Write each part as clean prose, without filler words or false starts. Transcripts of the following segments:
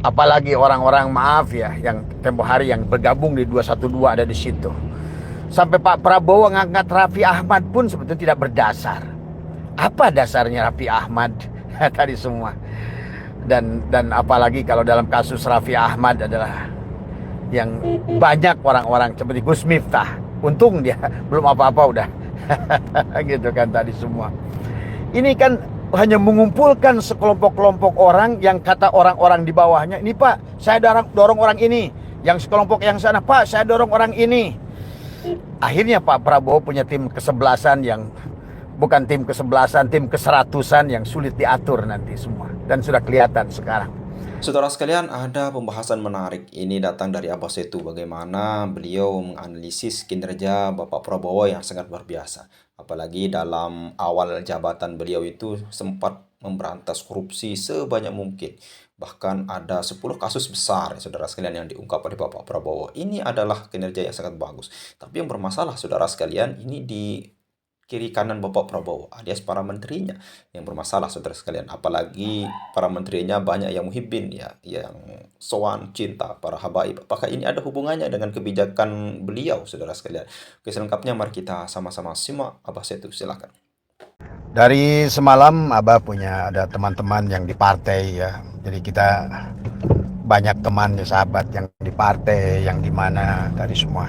Apalagi orang-orang, maaf ya, yang tempo hari yang bergabung di 212 ada di situ. Sampai Pak Prabowo ngangkat Raffi Ahmad pun sebetulnya tidak berdasar. Apa dasarnya Raffi Ahmad tadi semua? Dan apalagi kalau dalam kasus Raffi Ahmad adalah yang banyak orang-orang seperti Gus Miftah. Untung dia belum apa-apa udah gitu kan tadi semua. Ini kan hanya mengumpulkan sekelompok-kelompok orang yang kata orang-orang di bawahnya, ini Pak, saya dorong orang ini. Yang sekelompok yang sana, Pak, saya dorong orang ini. Akhirnya Pak Prabowo punya tim kesebelasan yang bukan tim kesebelasan, tim keseratusan yang sulit diatur nanti semua. Dan sudah kelihatan sekarang. Saudara sekalian, ada pembahasan menarik. Ini datang dari Abah Setu, bagaimana beliau menganalisis kinerja Bapak Prabowo yang sangat luar biasa. Apalagi dalam awal jabatan beliau itu sempat memberantas korupsi sebanyak mungkin. Bahkan ada 10 kasus besar, saudara sekalian, yang diungkap oleh Bapak Prabowo. Ini adalah kinerja yang sangat bagus. Tapi yang bermasalah, saudara sekalian, ini di kiri kanan Bapak Prabowo alias para menterinya yang bermasalah, saudara sekalian. Apalagi para menterinya banyak yang muhibbin ya, yang sowan cinta para habaib. Apakah ini ada hubungannya dengan kebijakan beliau, saudara sekalian? Oke, selengkapnya mari kita sama-sama simak. Abah Setu, silakan. Dari semalam Abah punya ada teman-teman yang di partai ya. Jadi kita banyak teman ya, sahabat yang di partai, yang di mana tadi semua,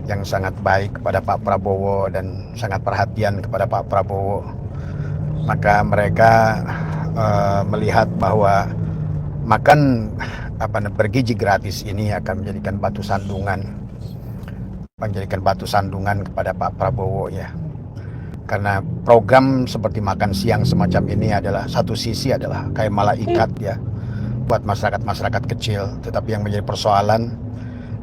yang sangat baik kepada Pak Prabowo dan sangat perhatian kepada Pak Prabowo. Maka mereka melihat bahwa makan bergizi gratis ini akan menjadikan batu sandungan kepada Pak Prabowo ya. Karena program seperti makan siang semacam ini adalah satu sisi adalah kayak malaikat ya buat masyarakat kecil, tetapi yang menjadi persoalan,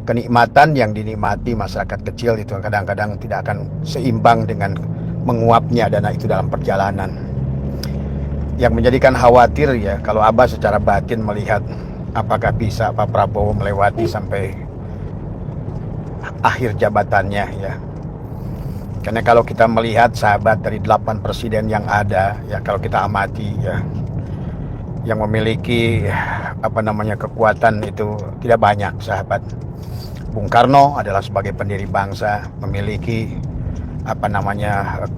kenikmatan yang dinikmati masyarakat kecil itu kadang-kadang tidak akan seimbang dengan menguapnya dana itu dalam perjalanan. Yang menjadikan khawatir ya, kalau Abah secara batin melihat apakah bisa Pak Prabowo melewati sampai akhir jabatannya ya. Karena kalau kita melihat sahabat dari 8 presiden yang ada ya, kalau kita amati ya, yang memiliki kekuatan itu tidak banyak, sahabat. Bung Karno adalah sebagai pendiri bangsa memiliki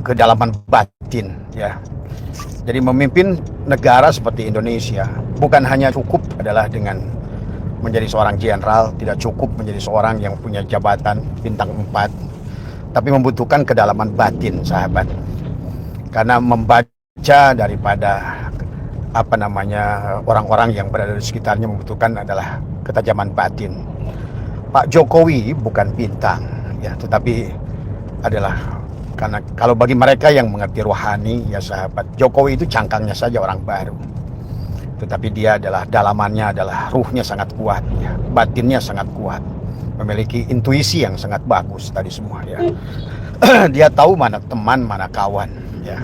kedalaman batin ya. Jadi memimpin negara seperti Indonesia bukan hanya cukup adalah dengan menjadi seorang jenderal, tidak cukup menjadi seorang yang punya jabatan bintang 4, tapi membutuhkan kedalaman batin, sahabat. Karena membaca daripada orang-orang yang berada di sekitarnya membutuhkan adalah ketajaman batin. Pak Jokowi bukan bintang ya, tetapi adalah, karena kalau bagi mereka yang mengerti rohani ya sahabat, Jokowi itu cangkangnya saja orang baru, tetapi dia adalah dalamannya adalah ruhnya sangat kuat ya, batinnya sangat kuat, memiliki intuisi yang sangat bagus tadi semua ya. Dia tahu mana teman mana kawan ya.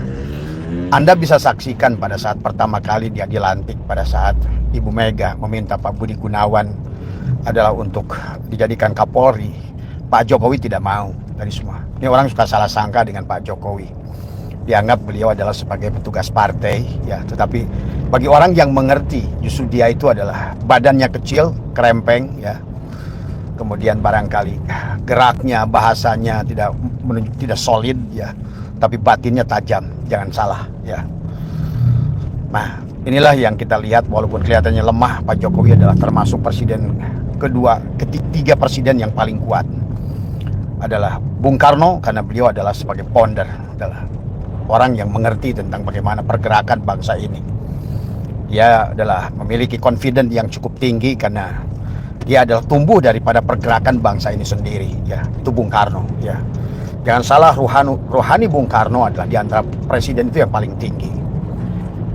Anda bisa saksikan pada saat pertama kali dia dilantik, pada saat Ibu Mega meminta Pak Budi Gunawan adalah untuk dijadikan Kapolri, Pak Jokowi tidak mau tadi semua. Ini orang suka salah sangka dengan Pak Jokowi. Dianggap beliau adalah sebagai petugas partai ya, tetapi bagi orang yang mengerti justru dia itu adalah badannya kecil, krempeng ya. Kemudian barangkali geraknya, bahasanya tidak solid ya, tapi batinnya tajam, jangan salah ya. Nah, inilah yang kita lihat, walaupun kelihatannya lemah, Pak Jokowi adalah termasuk ketiga presiden yang paling kuat. Adalah Bung Karno, karena beliau adalah sebagai founder, adalah orang yang mengerti tentang bagaimana pergerakan bangsa ini. Dia adalah memiliki confidence yang cukup tinggi karena dia adalah tumbuh daripada pergerakan bangsa ini sendiri ya. Itu Bung Karno ya. Jangan salah, rohani Bung Karno adalah di antara presiden itu yang paling tinggi.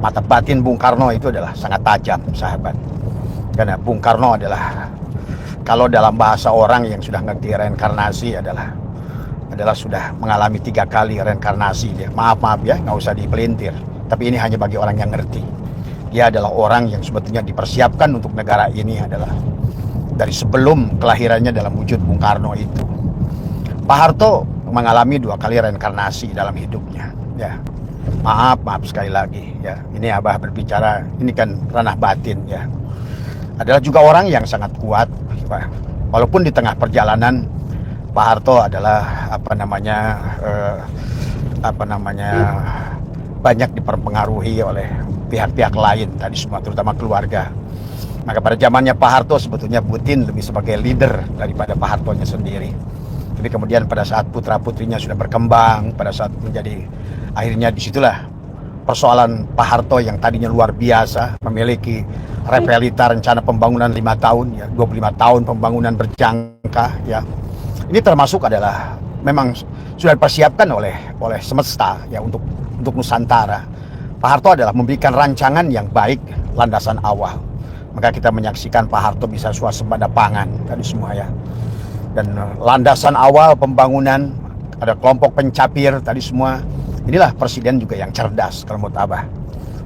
Mata batin Bung Karno itu adalah sangat tajam, sahabat. Karena Bung Karno adalah, kalau dalam bahasa orang yang sudah ngerti reinkarnasi adalah sudah mengalami 3 kali reinkarnasi dia. Maaf ya, nggak usah dipelintir. Tapi ini hanya bagi orang yang ngerti. Dia adalah orang yang sebetulnya dipersiapkan untuk negara ini adalah dari sebelum kelahirannya dalam wujud Bung Karno itu. Pak Harto mengalami 2 kali reinkarnasi dalam hidupnya ya. Maaf sekali lagi ya. Ini Abah berbicara, ini kan ranah batin ya. adalah juga orang yang sangat kuat. Walaupun di tengah perjalanan Pak Harto adalah banyak dipengaruhi oleh pihak-pihak lain tadi semua, terutama keluarga. Maka pada zamannya Pak Harto sebetulnya Putin lebih sebagai leader daripada Pak Hartonya sendiri. Tapi kemudian pada saat putra-putrinya sudah berkembang, pada saat menjadi akhirnya disitulah persoalan Pak Harto yang tadinya luar biasa, memiliki repelita rencana pembangunan 5 tahun, ya 25 tahun pembangunan berjangka, ya. Ini termasuk adalah memang sudah dipersiapkan oleh semesta ya untuk Nusantara. Pak Harto adalah memberikan rancangan yang baik, landasan awal. Maka kita menyaksikan Pak Harto bisa swasembada pangan tadi semua ya. Dan landasan awal pembangunan, ada kelompok pencapir tadi semua. Inilah presiden juga yang cerdas kalau menurut Abah.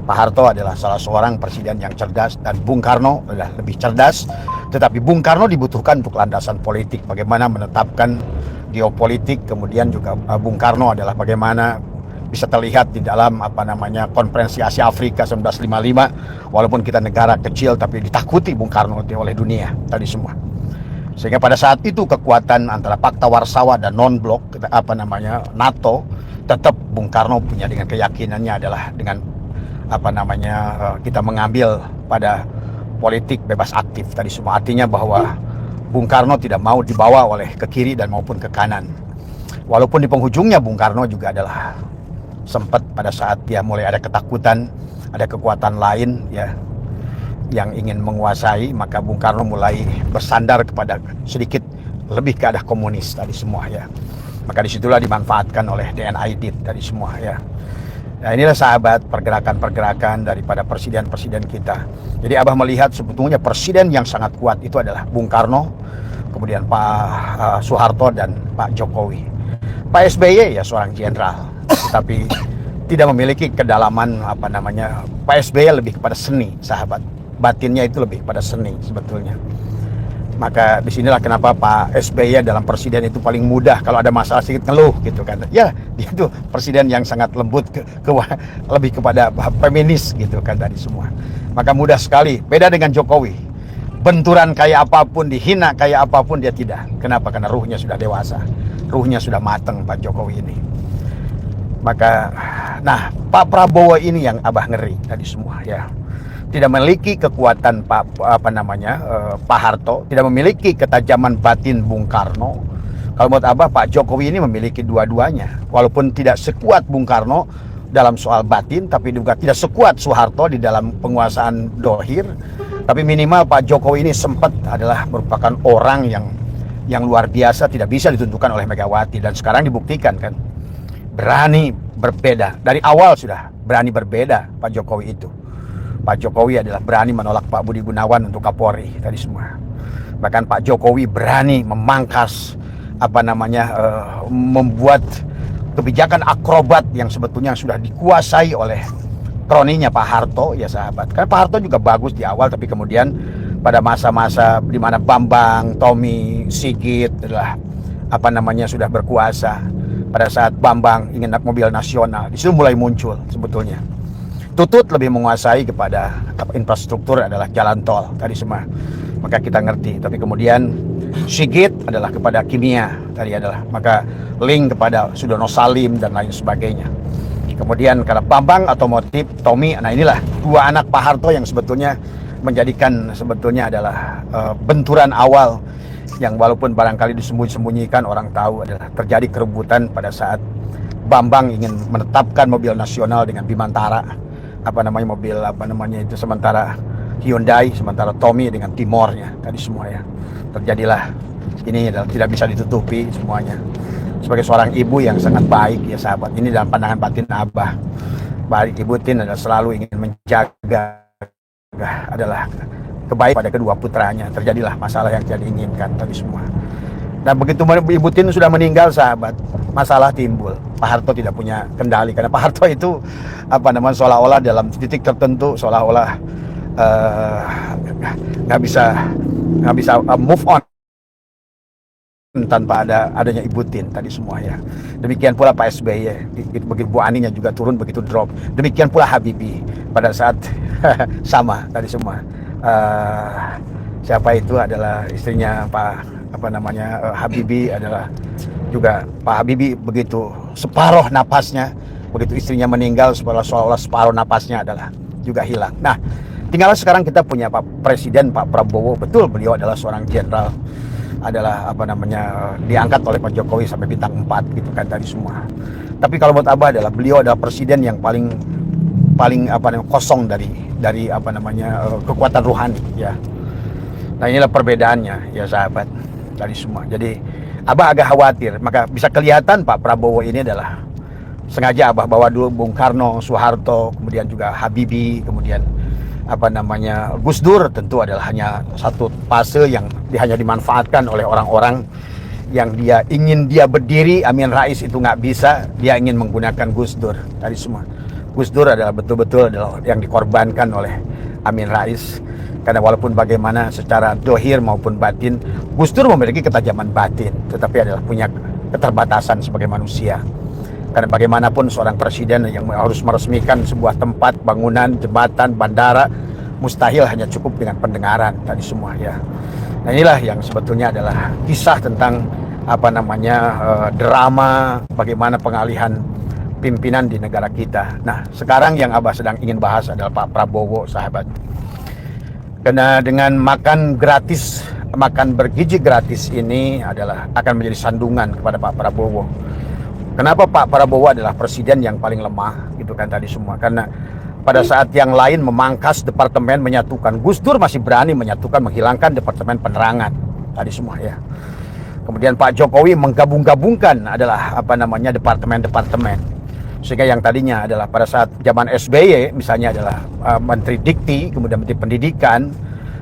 Pak Harto adalah salah seorang presiden yang cerdas, dan Bung Karno adalah lebih cerdas. Tetapi Bung Karno dibutuhkan untuk landasan politik, bagaimana menetapkan geopolitik. Kemudian juga Bung Karno adalah bagaimana bisa terlihat di dalam konferensi Asia Afrika 1955, walaupun kita negara kecil tapi ditakuti Bung Karno oleh dunia tadi semua. Sehingga pada saat itu kekuatan antara Pakta Warsawa dan non-blok NATO, tetap Bung Karno punya dengan keyakinannya adalah dengan kita mengambil pada politik bebas aktif tadi semua. Artinya bahwa Bung Karno tidak mau dibawa oleh ke kiri dan maupun ke kanan. Walaupun di penghujungnya Bung Karno juga adalah sempat pada saat dia mulai ada ketakutan, ada kekuatan lain ya yang ingin menguasai, maka Bung Karno mulai bersandar kepada sedikit lebih ke arah komunis tadi semua ya. Maka disitulah dimanfaatkan oleh DNA Aidit tadi semua ya. Nah, inilah sahabat pergerakan-pergerakan daripada presiden-presiden kita. Jadi Abah melihat sebetulnya presiden yang sangat kuat itu adalah Bung Karno, kemudian Pak Soeharto dan Pak Jokowi. Pak SBY ya seorang jenderal, tetapi tidak memiliki kedalaman Pak SBY lebih kepada seni, sahabat. Batinnya itu lebih kepada seni sebetulnya. Maka disinilah kenapa Pak SBY dalam presiden itu paling mudah kalau ada masalah sedikit ngeluh gitu kan. Ya, dia itu presiden yang sangat lembut lebih kepada feminis gitu kan tadi semua. Maka mudah sekali. Beda dengan Jokowi. Benturan kayak apapun, dihina kayak apapun dia tidak. Kenapa? Karena ruhnya sudah dewasa. Ruhnya sudah matang Pak Jokowi ini. Maka Pak Prabowo ini yang Abah ngeri tadi semua ya. Tidak memiliki kekuatan Pak Harto, tidak memiliki ketajaman batin Bung Karno. Kalau menurut Abah, Pak Jokowi ini memiliki dua-duanya. Walaupun tidak sekuat Bung Karno dalam soal batin, tapi juga tidak sekuat Soeharto di dalam penguasaan dohir. Tapi minimal Pak Jokowi ini sempat adalah merupakan orang yang luar biasa, tidak bisa ditentukan oleh Megawati. Dan sekarang dibuktikan kan, berani berbeda. Dari awal sudah berani berbeda Pak Jokowi itu. Pak Jokowi adalah berani menolak Pak Budi Gunawan untuk Kapolri tadi semua. Bahkan Pak Jokowi berani memangkas membuat kebijakan akrobat yang sebetulnya sudah dikuasai oleh kroninya Pak Harto ya sahabat. Karena Pak Harto juga bagus di awal, tapi kemudian pada masa-masa di mana Bambang, Tommy, Sigit adalah sudah berkuasa. Pada saat Bambang ingin mobil nasional, di situ mulai muncul sebetulnya. Tutut lebih menguasai kepada infrastruktur adalah jalan tol tadi semua. Maka kita ngerti. Tapi kemudian Sigit adalah kepada kimia tadi adalah. Maka link kepada Sudono Salim dan lain sebagainya. Kemudian karena Bambang otomotif, Tommy, inilah dua anak Pak Harto yang sebetulnya menjadikan sebetulnya adalah benturan awal yang walaupun barangkali disembunyi-sembunyikan orang tahu adalah terjadi kerebutan pada saat Bambang ingin menetapkan mobil nasional dengan Bimantara. Sementara Hyundai, sementara Tommy dengan Timornya tadi semua ya. Terjadilah ini adalah tidak bisa ditutupi semuanya. Sebagai seorang ibu yang sangat baik ya sahabat, ini dalam pandangan batin Abah, baik Ibu Tin adalah selalu ingin menjaga adalah kebaikan pada kedua putranya. Terjadilah masalah yang tidak diinginkan tadi semua. Dan begitu Ibu Tin sudah meninggal sahabat, masalah timbul. Pak Harto tidak punya kendali karena Pak Harto itu seolah-olah dalam titik tertentu seolah-olah nggak bisa move on tanpa adanya Ibu Tin tadi semua ya. Demikian pula Pak SBY, begitu Bu Aninya juga turun begitu drop. Demikian pula Habibie pada saat sama tadi semua. eh, siapa itu adalah istrinya Pak Habibie, adalah juga Pak Habibie begitu separuh napasnya, begitu istrinya meninggal seolah-olah separuh napasnya adalah juga hilang. Nah, tinggal sekarang kita punya Pak Presiden Pak Prabowo, betul beliau adalah seorang jenderal, adalah diangkat oleh Pak Jokowi sampai bintang 4 gitu kan tadi semua. Tapi kalau buat Abah adalah beliau adalah presiden yang paling kosong dari kekuatan rohani ya. Nah, inilah perbedaannya ya sahabat dari semua. Jadi Abah agak khawatir, maka bisa kelihatan Pak Prabowo ini adalah sengaja Abah bawa dulu Bung Karno, Soeharto, kemudian juga Habibie, kemudian Gus Dur tentu adalah hanya satu fase yang hanya dimanfaatkan oleh orang-orang yang dia berdiri. Amin Rais itu nggak bisa, dia ingin menggunakan Gus Dur tadi semua. Gus Dur adalah betul-betul adalah yang dikorbankan oleh Amin Rais. Karena walaupun bagaimana secara dohir maupun batin, Gus Dur memiliki ketajaman batin, tetapi adalah punya keterbatasan sebagai manusia. Karena bagaimanapun seorang presiden yang harus meresmikan sebuah tempat, bangunan, jembatan, bandara, mustahil hanya cukup dengan pendengaran tadi semua ya. Nah, inilah yang sebetulnya adalah kisah tentang drama bagaimana pengalihan pimpinan di negara kita. Nah, sekarang yang Abah sedang ingin bahas adalah Pak Prabowo, sahabat. Karena dengan makan bergizi gratis ini akan menjadi sandungan kepada Pak Prabowo. Kenapa Pak Prabowo adalah presiden yang paling lemah gitu kan tadi semua? Karena pada saat yang lain memangkas departemen, menyatukan, Gus Dur masih berani menyatukan, menghilangkan departemen penerangan tadi semua ya. Kemudian Pak Jokowi menggabung-gabungkan adalah departemen-departemen. Sehingga yang tadinya adalah pada saat zaman SBY misalnya adalah Menteri Dikti, kemudian Menteri Pendidikan,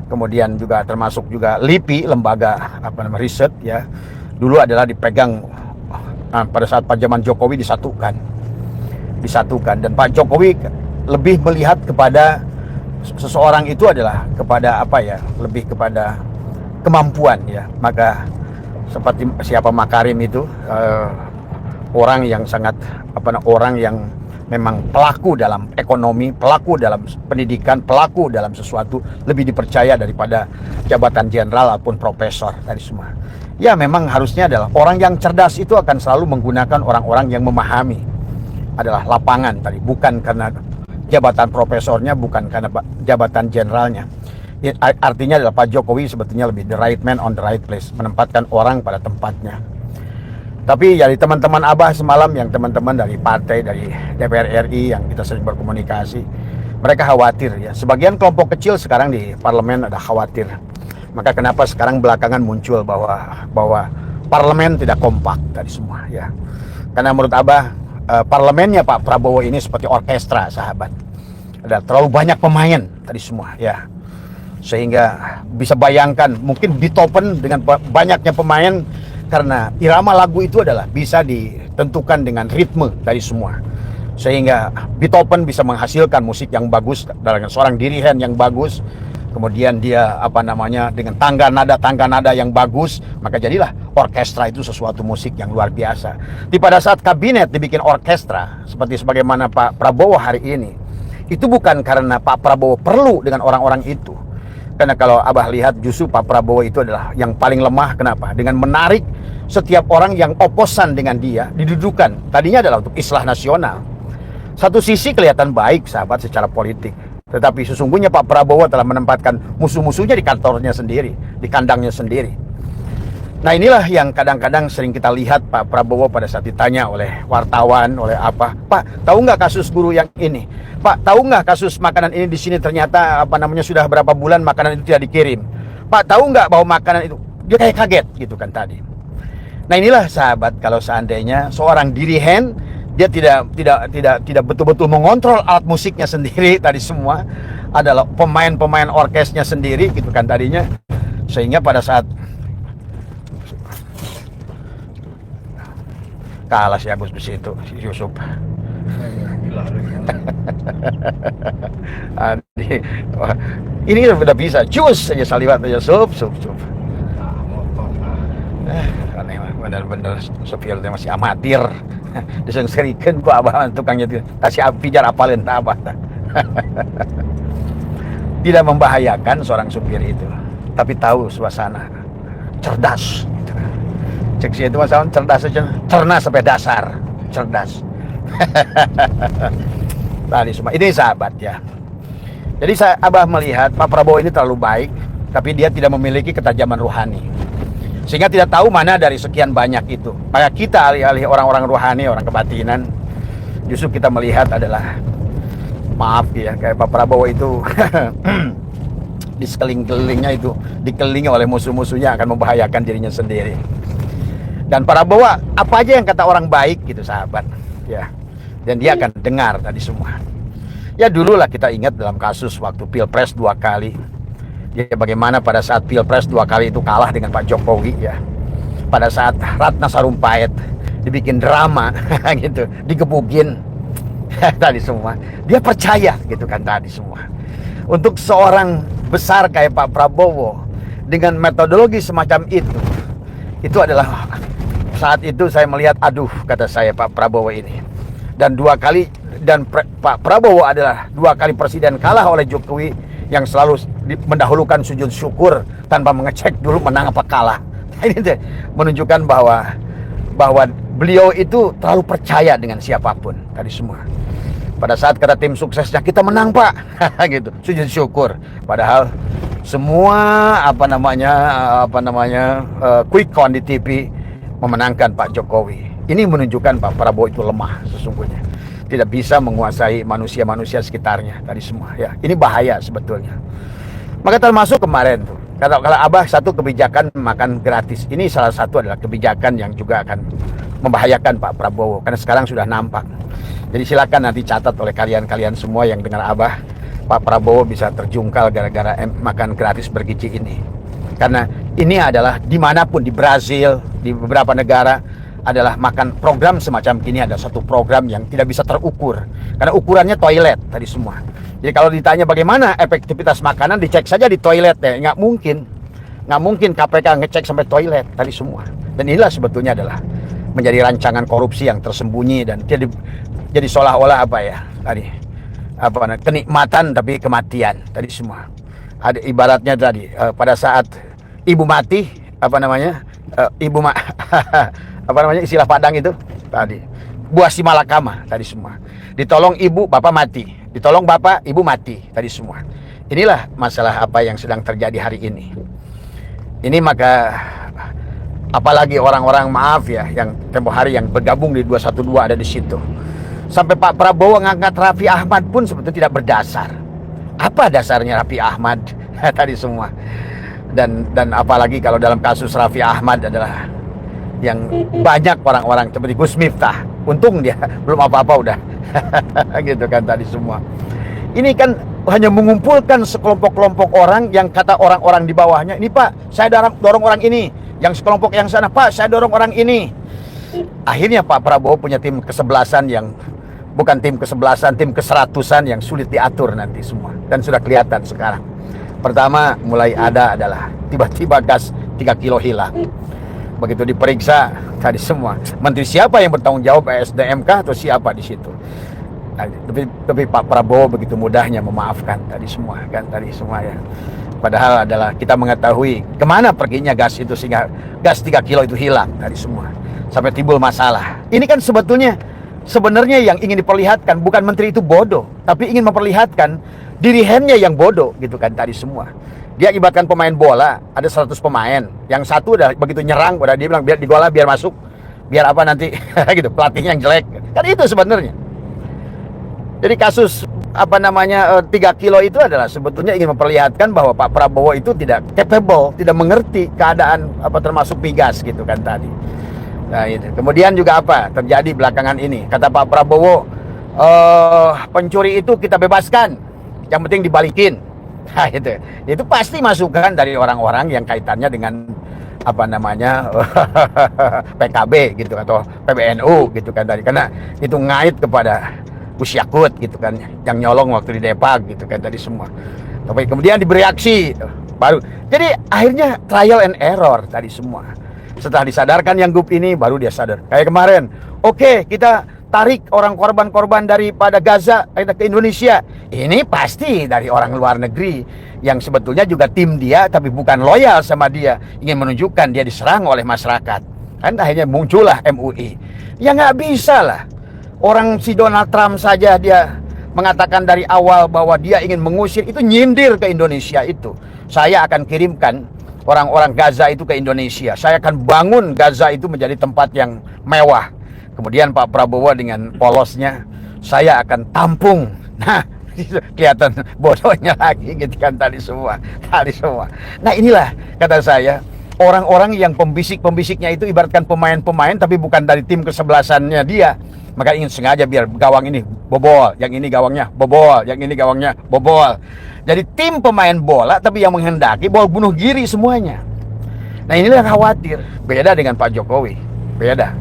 kemudian juga termasuk juga LIPI, lembaga riset ya, dulu adalah dipegang pada saat zaman Jokowi disatukan, dan Pak Jokowi lebih melihat kepada seseorang itu adalah kepada lebih kepada kemampuan ya. Maka seperti siapa Makarim itu, orang yang memang pelaku dalam ekonomi, pelaku dalam pendidikan, pelaku dalam sesuatu, lebih dipercaya daripada jabatan jenderal ataupun profesor tadi semua. Ya, memang harusnya adalah orang yang cerdas itu akan selalu menggunakan orang-orang yang memahami adalah lapangan tadi, bukan karena jabatan profesornya, bukan karena jabatan jenderalnya. Artinya adalah Pak Jokowi sebetulnya lebih the right man on the right place, menempatkan orang pada tempatnya. Tapi dari teman-teman Abah semalam, yang teman-teman dari partai, dari DPR RI yang kita sering berkomunikasi, mereka khawatir ya. Sebagian kelompok kecil sekarang di parlemen ada khawatir. Maka kenapa sekarang belakangan muncul bahwa parlemen tidak kompak tadi semua ya. Karena menurut Abah, parlemennya Pak Prabowo ini seperti orkestra, sahabat. Ada terlalu banyak pemain tadi semua ya. Sehingga bisa bayangkan mungkin Beethoven dengan banyaknya pemain, karena irama lagu itu adalah bisa ditentukan dengan ritme dari semua. Sehingga Beethoven bisa menghasilkan musik yang bagus dengan seorang dirigen yang bagus. Kemudian dia dengan tangga nada yang bagus, maka jadilah orkestra itu sesuatu musik yang luar biasa. Di pada saat kabinet dibikin orkestra sebagaimana Pak Prabowo hari ini, itu bukan karena Pak Prabowo perlu dengan orang-orang itu. Karena kalau Abah lihat justru Pak Prabowo itu adalah yang paling lemah. Kenapa? Dengan menarik setiap orang yang oposan dengan dia didudukan. Tadinya adalah untuk islah nasional. Satu sisi kelihatan baik, sahabat, secara politik. Tetapi sesungguhnya Pak Prabowo telah menempatkan musuh-musuhnya di kantornya sendiri, di kandangnya sendiri. Nah, inilah yang kadang-kadang sering kita lihat Pak Prabowo pada saat ditanya oleh wartawan, oleh apa, Pak, tahu nggak kasus guru yang ini? Pak, tahu nggak kasus makanan ini di sini ternyata sudah berapa bulan makanan itu tidak dikirim? Pak, tahu nggak bahwa makanan itu, dia kayak kaget gitu kan tadi. Nah, inilah sahabat, kalau seandainya seorang dirigen dia tidak betul-betul mengontrol alat musiknya sendiri tadi semua, adalah pemain-pemain orkesnya sendiri gitu kan tadinya, sehingga pada saat kalah si Agus besi itu, si Yusuf. Ini udah bisa cus aja saliwat aja sup. Aneh, bener-bener sopir dia masih amatir. Disengserikeun ku abah tukangnya kasih pijar apalin tak apa. tidak membahayakan seorang supir itu, tapi tahu suasana, cerdas gitu. Cek si itu masalah cerdas aja, cerna sampai dasar, cerdas. Tadi semua ini sahabat ya. Jadi Abah melihat Pak Prabowo ini terlalu baik, tapi dia tidak memiliki ketajaman rohani, sehingga tidak tahu mana dari sekian banyak itu. Maka kita alih-alih orang-orang rohani, orang kebatinan, justru kita melihat adalah, maaf ya, kayak Pak Prabowo itu di sekeliling-kelilingnya itu dikelilingi oleh musuh-musuhnya, akan membahayakan dirinya sendiri. Dan Prabowo apa aja yang kata orang baik gitu sahabat ya, dan dia akan dengar tadi semua. Ya dulu lah kita ingat dalam kasus waktu Pilpres 2 kali ya, bagaimana pada saat Pilpres 2 kali itu kalah dengan Pak Jokowi ya, pada saat Ratna Sarumpait dibikin drama gitu, digebukin tadi semua, dia percaya gitu kan tadi semua. Untuk seorang besar kayak Pak Prabowo dengan metodologi semacam itu adalah, saat itu saya melihat, aduh kata saya, Pak Prabowo ini, dan 2 kali, dan Pak Prabowo adalah 2 kali presiden kalah oleh Jokowi yang selalu mendahulukan sujud syukur tanpa mengecek dulu menang apa kalah. Ini menunjukkan bahwa beliau itu terlalu percaya dengan siapapun tadi semua. Pada saat kata tim suksesnya, kita menang Pak, gitu, sujud syukur. Padahal semua quick count di TV memenangkan Pak Jokowi. Ini menunjukkan Pak Prabowo itu lemah sesungguhnya, tidak bisa menguasai manusia-manusia sekitarnya tadi semua ya. Ini bahaya sebetulnya. Maka termasuk kemarin tuh, kalau Abah satu kebijakan makan gratis, ini salah satu adalah kebijakan yang juga akan membahayakan Pak Prabowo, karena sekarang sudah nampak. Jadi silakan nanti catat oleh kalian-kalian semua yang dengar Abah, Pak Prabowo bisa terjungkal gara-gara makan gratis bergizi ini. Karena ini adalah dimanapun, di Brazil, di beberapa negara, adalah makan program semacam ini adalah satu program yang tidak bisa terukur, karena ukurannya toilet tadi semua. Jadi kalau ditanya bagaimana efektivitas makanan, dicek saja di toilet ya. Nggak mungkin KPK ngecek sampai toilet tadi semua. Dan inilah sebetulnya adalah menjadi rancangan korupsi yang tersembunyi, dan jadi seolah-olah kenikmatan tapi kematian tadi semua. Ada ibaratnya tadi pada saat ibu mati, istilah Padang itu tadi, buah si malakama tadi semua. Ditolong ibu, bapak mati. Ditolong bapak, ibu mati tadi semua. Inilah masalah apa yang sedang terjadi hari ini. Ini maka apalagi orang-orang, maaf ya, yang tempo hari yang bergabung di 212 ada di situ. Sampai Pak Prabowo ngangkat Raffi Ahmad pun sebetulnya tidak berdasar. Apa dasarnya Raffi Ahmad tadi semua? Dan apalagi kalau dalam kasus Raffi Ahmad adalah yang banyak orang-orang seperti Gus Miftah, untung dia belum apa-apa udah gitu kan tadi semua. Ini kan hanya mengumpulkan sekelompok-kelompok orang yang kata orang-orang di bawahnya, ini Pak saya dorong orang ini, yang sekelompok yang sana, Pak saya dorong orang ini. Akhirnya Pak Prabowo punya tim kesebelasan yang bukan tim kesebelasan, tim keseratusan yang sulit diatur nanti semua. Dan sudah kelihatan sekarang. Pertama mulai ada adalah tiba-tiba gas 3 kilo hilang. Begitu diperiksa tadi semua, menteri siapa yang bertanggung jawab, SDMK atau siapa di situ? Nah, tapi Pak Prabowo begitu mudahnya memaafkan tadi semua kan tadi semua ya. Padahal adalah kita mengetahui kemana perginya gas itu, sehingga gas 3 kilo itu hilang tadi semua, sampai timbul masalah. Ini kan sebenarnya yang ingin diperlihatkan bukan menteri itu bodoh, tapi ingin memperlihatkan dirihennya yang bodoh gitu kan tadi semua. Dia ibaratkan pemain bola, ada 100 pemain, yang satu udah begitu nyerang, udah dia bilang biar di bola biar masuk, biar apa nanti gitu, pelatihnya yang jelek. Kan itu sebenarnya. Jadi kasus 3 kilo itu adalah sebetulnya ingin memperlihatkan bahwa Pak Prabowo itu tidak capable, tidak mengerti keadaan termasuk migas gitu kan tadi. Nah itu. Kemudian juga apa terjadi belakangan ini? Kata Pak Prabowo, pencuri itu kita bebaskan, yang penting dibalikin. Nah itu pasti masukan dari orang-orang yang kaitannya dengan PKB gitu atau PBNU gitu kan tadi, karena itu ngait kepada Gus Yakut gitu kan, yang nyolong waktu di Depok gitu kan tadi semua. Tapi kemudian diberi aksi baru. Jadi akhirnya trial and error tadi semua. Setelah disadarkan yang grup ini, baru dia sadar. Kayak kemarin, oke, kita tarik orang korban-korban daripada Gaza ke Indonesia. Ini pasti dari orang luar negeri yang sebetulnya juga tim dia tapi bukan loyal sama dia, ingin menunjukkan dia diserang oleh masyarakat. Kan akhirnya muncullah MUI. Ya nggak bisa lah. Orang si Donald Trump saja dia mengatakan dari awal bahwa dia ingin mengusir, itu nyindir ke Indonesia itu. Saya akan kirimkan orang-orang Gaza itu ke Indonesia. Saya akan bangun Gaza itu menjadi tempat yang mewah. Kemudian Pak Prabowo dengan polosnya, saya akan tampung. Nah, kelihatan bodohnya lagi gitu kan tadi semua. Nah inilah kata saya, orang-orang yang pembisik-pembisiknya itu ibaratkan pemain-pemain tapi bukan dari tim kesebelasannya dia. Maka ingin sengaja biar gawang ini bobol, yang ini gawangnya bobol, yang ini gawangnya bobol. Jadi tim pemain bola tapi yang menghendaki bola bunuh diri semuanya. Nah inilah yang khawatir. Beda dengan Pak Jokowi, beda.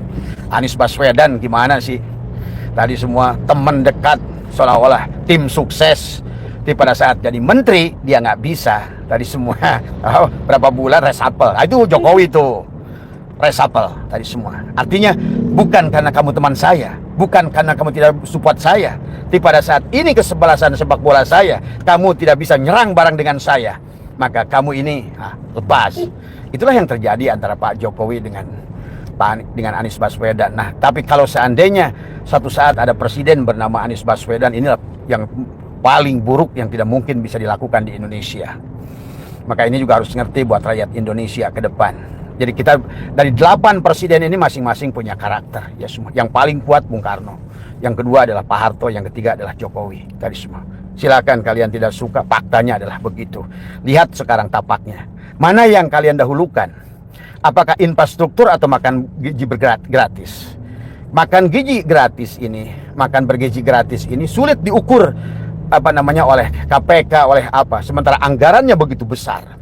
Anies Baswedan gimana sih? Tadi semua teman dekat, seolah-olah tim sukses. Tapi pada saat jadi menteri dia nggak bisa. Tadi semua berapa bulan reshuffle. Nah, itu Jokowi tuh reshuffle tadi semua. Artinya bukan karena kamu teman saya, bukan karena kamu tidak support saya, tapi pada saat ini kesebelasan sepak bola saya, kamu tidak bisa nyerang bareng dengan saya, maka kamu ini lepas. Itulah yang terjadi antara Pak Jokowi dengan Anies Baswedan. Nah, tapi kalau seandainya satu saat ada presiden bernama Anies Baswedan, inilah yang paling buruk yang tidak mungkin bisa dilakukan di Indonesia. Maka ini juga harus ngerti buat rakyat Indonesia ke depan. Jadi kita dari 8 presiden ini masing-masing punya karakter ya semua. Yang paling kuat Bung Karno, yang kedua adalah Pak Harto, yang ketiga adalah Jokowi tadi semua. Silakan kalian tidak suka, faktanya adalah begitu. Lihat sekarang tapaknya. Mana yang kalian dahulukan? Apakah infrastruktur atau makan gizi gratis? Makan gizi gratis ini, makan bergizi gratis ini sulit diukur oleh KPK, oleh apa? Sementara anggarannya begitu besar.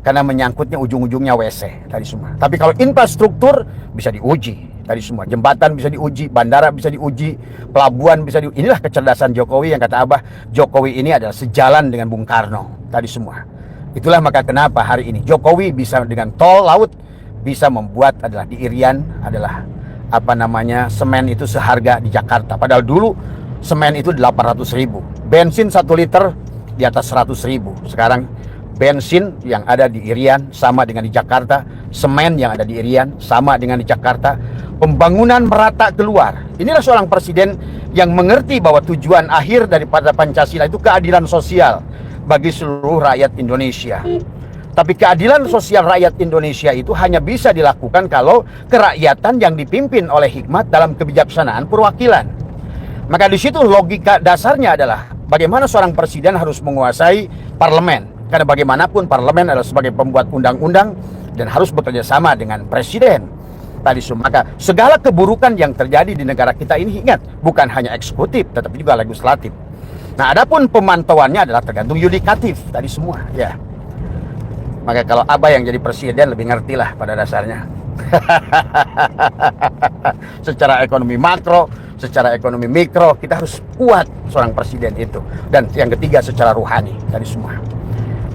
Karena menyangkutnya ujung-ujungnya WC tadi semua. Tapi kalau infrastruktur bisa diuji tadi semua. Jembatan bisa diuji, bandara bisa diuji, pelabuhan bisa diuji. Inilah kecerdasan Jokowi yang kata Abah, Jokowi ini adalah sejalan dengan Bung Karno tadi semua. Itulah maka kenapa hari ini Jokowi bisa dengan tol laut bisa membuat adalah di Irian adalah semen itu seharga di Jakarta. Padahal dulu semen itu 800.000, bensin 1 liter di atas 100.000. Sekarang bensin yang ada di Irian sama dengan di Jakarta, semen yang ada di Irian sama dengan di Jakarta. Pembangunan merata keluar. Inilah seorang presiden yang mengerti bahwa tujuan akhir daripada Pancasila itu keadilan sosial bagi seluruh rakyat Indonesia. Tapi keadilan sosial rakyat Indonesia itu hanya bisa dilakukan kalau kerakyatan yang dipimpin oleh hikmat dalam kebijaksanaan perwakilan. Maka di situ logika dasarnya adalah bagaimana seorang presiden harus menguasai parlemen. Karena bagaimanapun parlemen adalah sebagai pembuat undang-undang dan harus bekerja sama dengan presiden. Maka segala keburukan yang terjadi di negara kita ini, ingat, bukan hanya eksekutif tetapi juga legislatif. Nah, adapun pemantauannya adalah tergantung yudikatif tadi semua, ya. Maka kalau Abah yang jadi presiden lebih ngerti lah pada dasarnya. Secara ekonomi makro, secara ekonomi mikro, kita harus kuat seorang presiden itu. Dan yang ketiga secara ruhani tadi semua.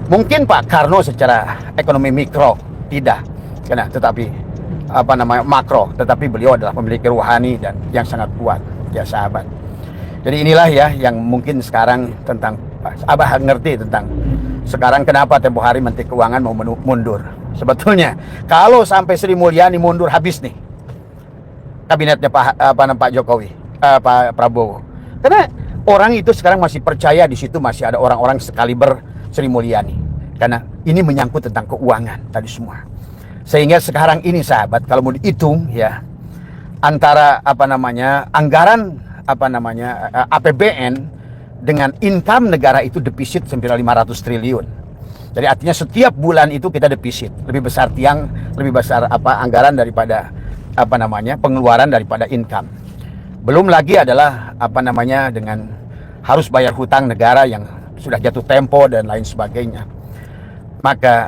Mungkin Pak Karno secara ekonomi mikro tidak, tetapi makro, tetapi beliau adalah memiliki ruhani dan yang sangat kuat, ya sahabat. Jadi inilah ya yang mungkin sekarang tentang Abah ngerti tentang sekarang kenapa tempo hari Menteri Keuangan mau mundur. Sebetulnya kalau sampai Sri Mulyani mundur habis nih kabinetnya Pak Jokowi, Pak Prabowo. Karena orang itu sekarang masih percaya di situ masih ada orang-orang sekaliber Sri Mulyani. Karena ini menyangkut tentang keuangan tadi semua. Sehingga sekarang ini sahabat kalau mau dihitung ya antara anggaran APBN dengan income negara itu defisit sampai 500 triliun. Jadi artinya setiap bulan itu kita defisit, lebih besar anggaran daripada pengeluaran daripada income. Belum lagi adalah dengan harus bayar hutang negara yang sudah jatuh tempo dan lain sebagainya. Maka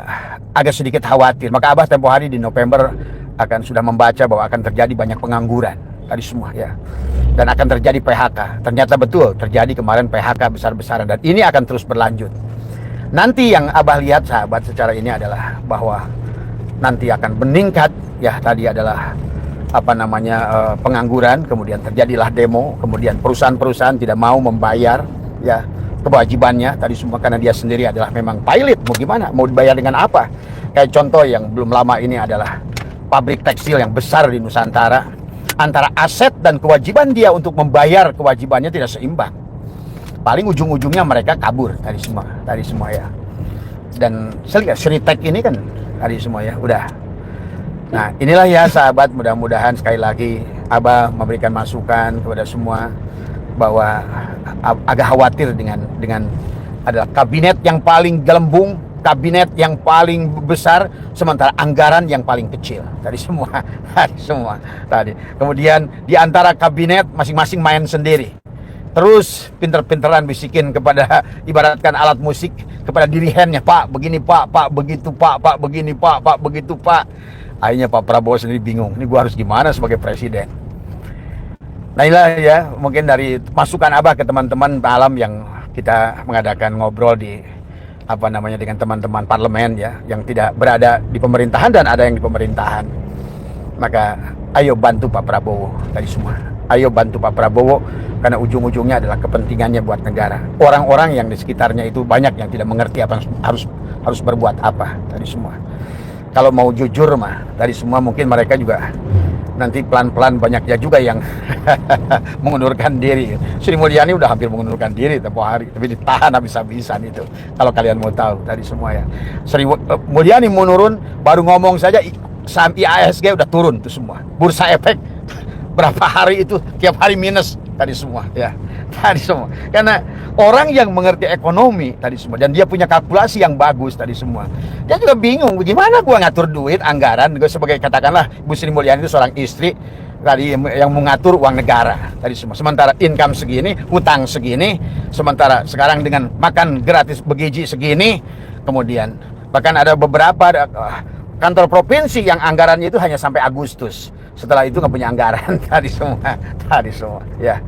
agak sedikit khawatir. Maka Abah tempo hari di November akan sudah membaca bahwa akan terjadi banyak pengangguran tadi semua ya. Dan akan terjadi PHK. Ternyata betul terjadi kemarin PHK besar-besaran dan ini akan terus berlanjut. Nanti yang Abah lihat sahabat secara ini adalah bahwa nanti akan meningkat ya tadi adalah pengangguran, kemudian terjadilah demo, kemudian perusahaan-perusahaan tidak mau membayar ya kewajibannya tadi semua, karena dia sendiri adalah memang pilot, mau gimana, mau dibayar dengan apa? Kayak contoh yang belum lama ini adalah pabrik tekstil yang besar di Nusantara, antara aset dan kewajiban dia untuk membayar kewajibannya tidak seimbang. Paling ujung-ujungnya mereka kabur tadi semua ya. Dan saya lihat Sritek ini kan tadi semua ya udah. Nah inilah ya sahabat, mudah-mudahan sekali lagi Abah memberikan masukan kepada semua bahwa agak khawatir dengan adalah kabinet yang paling gelembung, kabinet yang paling besar, sementara anggaran yang paling kecil tadi semua. Kemudian di antara kabinet masing-masing main sendiri, terus pinter-pinteran bisikin kepada, ibaratkan alat musik, kepada dirigennya, Pak begini Pak begitu Pak begini Pak begitu Pak. Akhirnya Pak Prabowo sendiri bingung, ini gua harus gimana sebagai presiden. Nah inilah ya mungkin dari masukan Abah ke teman-teman alam yang kita mengadakan ngobrol di dengan teman-teman parlemen ya, yang tidak berada di pemerintahan dan ada yang di pemerintahan. Maka ayo bantu Pak Prabowo tadi semua. Ayo bantu Pak Prabowo, karena ujung-ujungnya adalah kepentingannya buat negara. Orang-orang yang di sekitarnya itu banyak yang tidak mengerti apa harus berbuat apa tadi semua. Kalau mau jujur mah tadi semua, mungkin mereka juga nanti pelan-pelan banyaknya juga yang mengundurkan diri. Sri Mulyani udah hampir mengundurkan diri tempoh hari, tapi ditahan habis-habisan itu. Kalau kalian mau tahu tadi semua ya. Sri Mulyani mau nurun, baru ngomong saja saham IASG udah turun tuh semua. Bursa Efek berapa hari itu tiap hari minus tadi semua ya. Tadi semua. Karena orang yang mengerti ekonomi tadi semua, dan dia punya kalkulasi yang bagus tadi semua. Dia juga bingung, bagaimana gua ngatur duit, anggaran, gue sebagai katakanlah Bu Sri Mulyani itu seorang istri tadi yang mengatur uang negara tadi semua. Sementara income segini, utang segini, sementara sekarang dengan makan gratis begizi segini, kemudian bahkan ada beberapa kantor provinsi yang anggarannya itu hanya sampai Agustus. Setelah itu nggak punya anggaran tadi semua ya.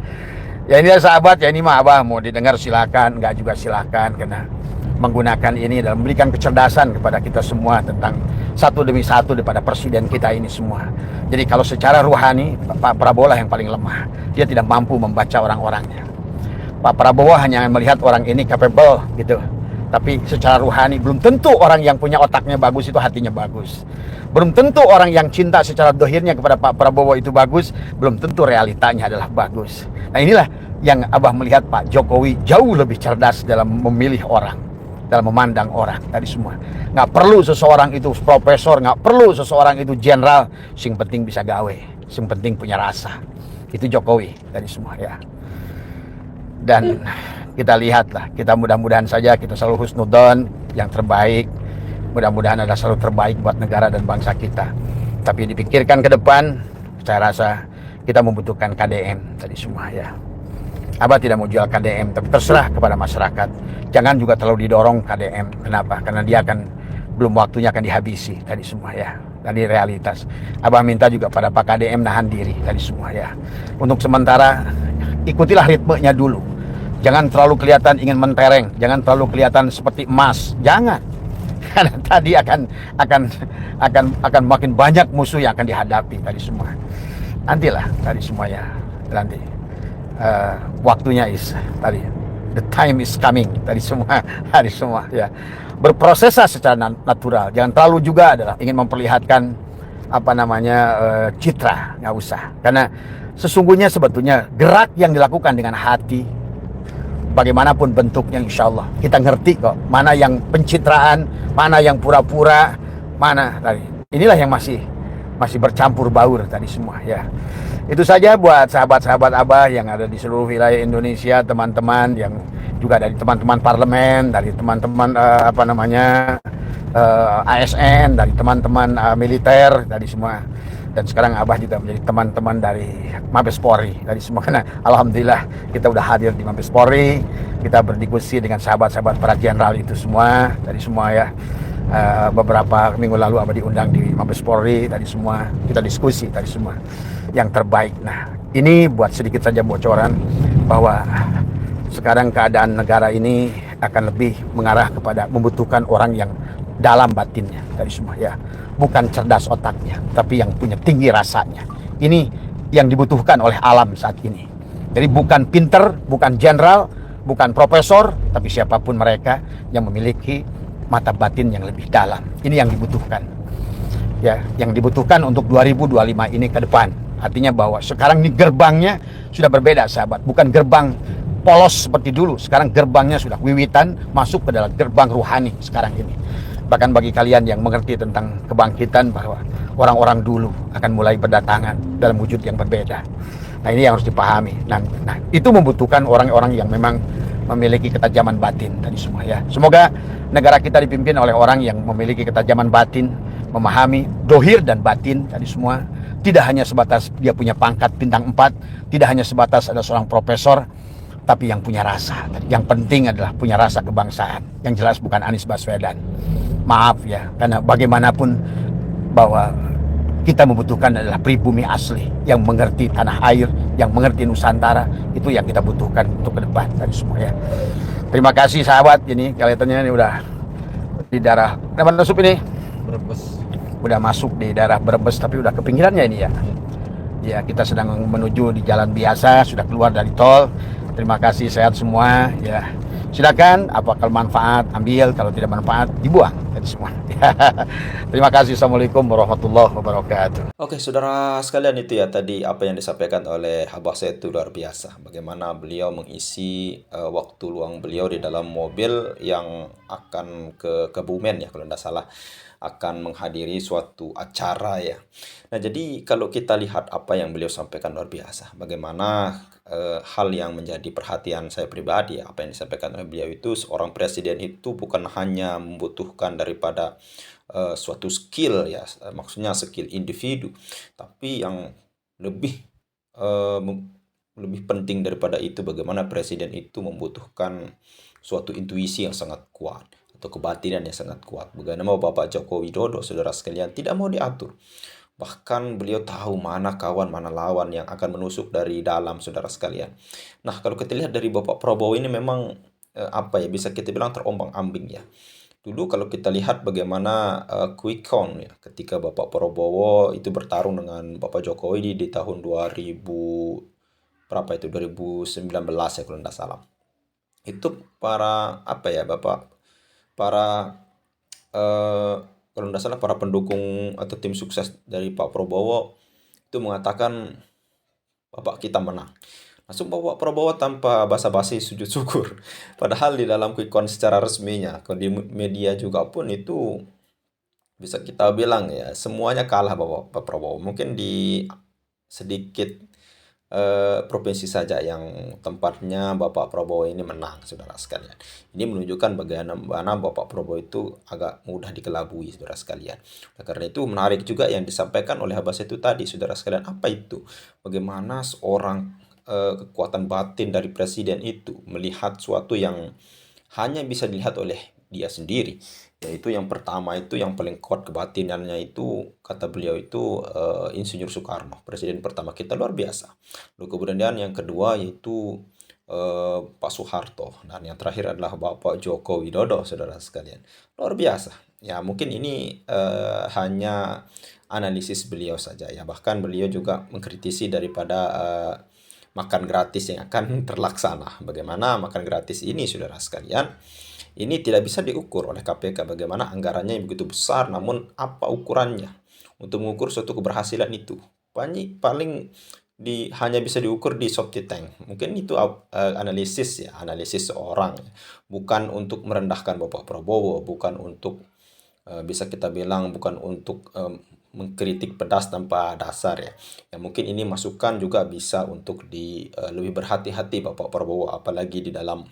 Ya ini sahabat ya, ini mah Abah mau didengar silakan, nggak juga silakan, karena menggunakan ini dalam memberikan kecerdasan kepada kita semua tentang satu demi satu daripada presiden kita ini semua. Jadi kalau secara ruhani Pak Prabowo lah yang paling lemah, dia tidak mampu membaca orang-orangnya. Pak Prabowo hanya melihat orang ini capable gitu, tapi secara ruhani belum tentu orang yang punya otaknya bagus itu hatinya bagus. Belum tentu orang yang cinta secara dohirnya kepada Pak Prabowo itu bagus, belum tentu realitanya adalah bagus. Nah inilah yang Abah melihat Pak Jokowi jauh lebih cerdas dalam memilih orang, dalam memandang orang tadi semua. Nggak perlu seseorang itu profesor, nggak perlu seseorang itu jenderal, sing penting bisa gawe, sing penting punya rasa. Itu Jokowi tadi semua ya. Dan kita lihatlah, kita mudah-mudahan saja kita selalu husnudon, yang terbaik. Mudah-mudahan ada selalu terbaik buat negara dan bangsa kita. Tapi dipikirkan ke depan, saya rasa kita membutuhkan KDM tadi semua ya. Abah tidak mau jual KDM, tapi terserah kepada masyarakat. Jangan juga terlalu didorong KDM. Kenapa? Karena dia akan belum waktunya akan dihabisi tadi semua ya. Tadi realitas. Abah minta juga pada Pak KDM nahan diri tadi semua ya. Untuk sementara ikutilah ritmenya dulu. Jangan terlalu kelihatan ingin mentereng, jangan terlalu kelihatan seperti emas. Jangan. Karena tadi akan makin banyak musuh yang akan dihadapi tadi semua. Nantilah tadi semuanya, nanti waktunya tadi the time is coming tadi semua ya. Berproseslah secara natural, jangan terlalu juga adalah ingin memperlihatkan citra, nggak usah, karena sesungguhnya sebetulnya gerak yang dilakukan dengan hati, bagaimanapun bentuknya, insya Allah kita ngerti kok mana yang pencitraan, mana yang pura-pura, mana tadi. Inilah yang masih bercampur baur tadi semua ya. Itu saja buat sahabat-sahabat Abah yang ada di seluruh wilayah Indonesia, teman-teman yang juga dari teman-teman parlemen, dari teman-teman ASN, dari teman-teman militer tadi semua. Dan sekarang Abah juga menjadi teman-teman dari Mabes Polri tadi semua, karena alhamdulillah kita udah hadir di Mabes Polri, kita berdiskusi dengan sahabat-sahabat para jenderal itu semua tadi semua ya. Beberapa minggu lalu Abah diundang di Mabes Polri tadi semua, kita diskusi tadi semua yang terbaik. Nah ini buat sedikit saja bocoran bahwa sekarang keadaan negara ini akan lebih mengarah kepada membutuhkan orang yang dalam batinnya tadi semua ya, bukan cerdas otaknya, tapi yang punya tinggi rasanya. Ini yang dibutuhkan oleh alam saat ini. Jadi bukan pinter, bukan jenderal, bukan profesor, tapi siapapun mereka yang memiliki mata batin yang lebih dalam. Ini yang dibutuhkan. Ya, yang dibutuhkan untuk 2025 ini ke depan. Artinya bahwa sekarang ini gerbangnya sudah berbeda, sahabat. Bukan gerbang polos seperti dulu. Sekarang gerbangnya sudah wiwitan masuk ke dalam gerbang ruhani sekarang ini. Bahkan bagi kalian yang mengerti tentang kebangkitan, bahwa orang-orang dulu akan mulai berdatangan dalam wujud yang berbeda. Nah, ini yang harus dipahami. Nah, itu membutuhkan orang-orang yang memang memiliki ketajaman batin tadi semua ya. Semoga negara kita dipimpin oleh orang yang memiliki ketajaman batin, memahami dohir dan batin tadi semua. Tidak hanya sebatas dia punya pangkat bintang 4, tidak hanya sebatas ada seorang profesor, tapi yang punya rasa. Yang penting adalah punya rasa kebangsaan. Yang jelas bukan Anies Baswedan. Maaf ya, karena bagaimanapun bahwa kita membutuhkan adalah pribumi asli yang mengerti tanah air, yang mengerti Nusantara. Itu yang kita butuhkan untuk ke depan tadi semua ya. Terima kasih sahabat. Ini kelihatannya ini udah di daerah mana masuk ini? Brebes. Udah masuk di daerah Brebes, tapi udah ke pinggirannya ini ya. Ya, kita sedang menuju di jalan biasa, sudah keluar dari tol. Terima kasih, sehat semua ya. Silakan, apakah manfaat ambil, kalau tidak manfaat dibuang tadi semua. Terima kasih. Assalamualaikum warahmatullahi wabarakatuh. Oke, saudara sekalian, itu ya tadi apa yang disampaikan oleh Abah Setu, luar biasa. Bagaimana beliau mengisi waktu luang beliau di dalam mobil yang akan ke Kebumen ya, kalau tidak salah, akan menghadiri suatu acara ya. Nah, jadi kalau kita lihat apa yang beliau sampaikan luar biasa. Bagaimana hal yang menjadi perhatian saya pribadi ya, apa yang disampaikan oleh beliau itu, seorang presiden itu bukan hanya membutuhkan daripada suatu skill ya, maksudnya skill individu, tapi yang lebih lebih penting daripada itu, bagaimana presiden itu membutuhkan suatu intuisi yang sangat kuat atau kebatinan yang sangat kuat. Bagaimana Bapak Joko Widodo, saudara sekalian, tidak mau diatur. Bahkan beliau tahu mana kawan, mana lawan yang akan menusuk dari dalam, saudara sekalian. Nah, kalau kita lihat dari Bapak Prabowo ini memang apa ya, bisa kita bilang terombang-ambing ya. Dulu kalau kita lihat bagaimana quick count ya, ketika Bapak Prabowo itu bertarung dengan Bapak Jokowi di tahun 2000 berapa itu, 2019 ya kalau tidak salah. Itu para apa ya, para kalau tidak salah para pendukung atau tim sukses dari Pak Prabowo itu mengatakan Bapak kita menang. Langsung Bapak Prabowo tanpa basa-basi sujud syukur. Padahal di dalam quick count secara resminya, kalau di media juga pun itu bisa kita bilang ya, semuanya kalah Bapak Prabowo. Mungkin di sedikit provinsi saja yang tempatnya Bapak Prabowo ini menang, saudara sekalian. Ini menunjukkan bagaimana Bapak Prabowo itu agak mudah dikelabui, saudara sekalian. Nah, karena itu menarik juga yang disampaikan oleh Abbas itu tadi, saudara sekalian. Apa itu? Bagaimana seorang kekuatan batin dari presiden itu melihat suatu yang hanya bisa dilihat oleh dia sendiri. Yaitu yang pertama itu, yang paling kuat kebatinannya itu, kata beliau itu Insinyur Soekarno, presiden pertama kita, luar biasa. Lalu kemudian yang kedua yaitu Pak Soeharto, dan yang terakhir adalah Bapak Joko Widodo, saudara sekalian. Luar biasa. Ya, mungkin ini hanya analisis beliau saja ya. Bahkan beliau juga mengkritisi daripada makan gratis yang akan terlaksana. Bagaimana makan gratis ini, saudara sekalian? Ini tidak bisa diukur oleh KPK, bagaimana anggarannya yang begitu besar, namun apa ukurannya untuk mengukur suatu keberhasilan itu? Paling hanya bisa diukur di Softy Tank. Mungkin itu analisis ya, analisis seorang. Bukan untuk merendahkan Bapak Prabowo, bukan untuk bisa kita bilang bukan untuk mengkritik pedas tanpa dasar ya. Ya mungkin ini masukan juga bisa untuk lebih berhati-hati Bapak Prabowo, apalagi di dalam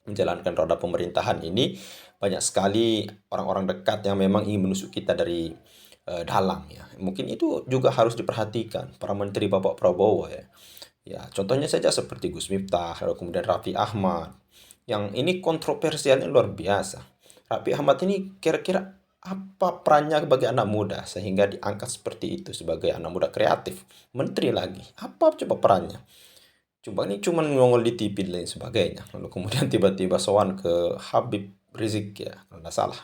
menjalankan roda pemerintahan ini banyak sekali orang-orang dekat yang memang ingin menusuk kita dari dalam ya. Mungkin itu juga harus diperhatikan para menteri Bapak Prabowo ya. Ya, contohnya saja seperti Gus Miftah, lalu kemudian Raffi Ahmad. Yang ini kontroversialnya luar biasa. Raffi Ahmad ini kira-kira apa perannya bagi anak muda sehingga diangkat seperti itu sebagai anak muda kreatif, menteri lagi. Apa coba perannya? Coba ini cuma nongol di TV dan lain sebagainya. Lalu kemudian tiba-tiba sowan ke Habib Rizik ya, kalau tidak salah.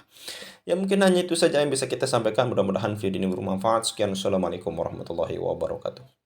Ya mungkin hanya itu saja yang bisa kita sampaikan. Mudah-mudahan video ini bermanfaat. Sekian, Assalamualaikum warahmatullahi wabarakatuh.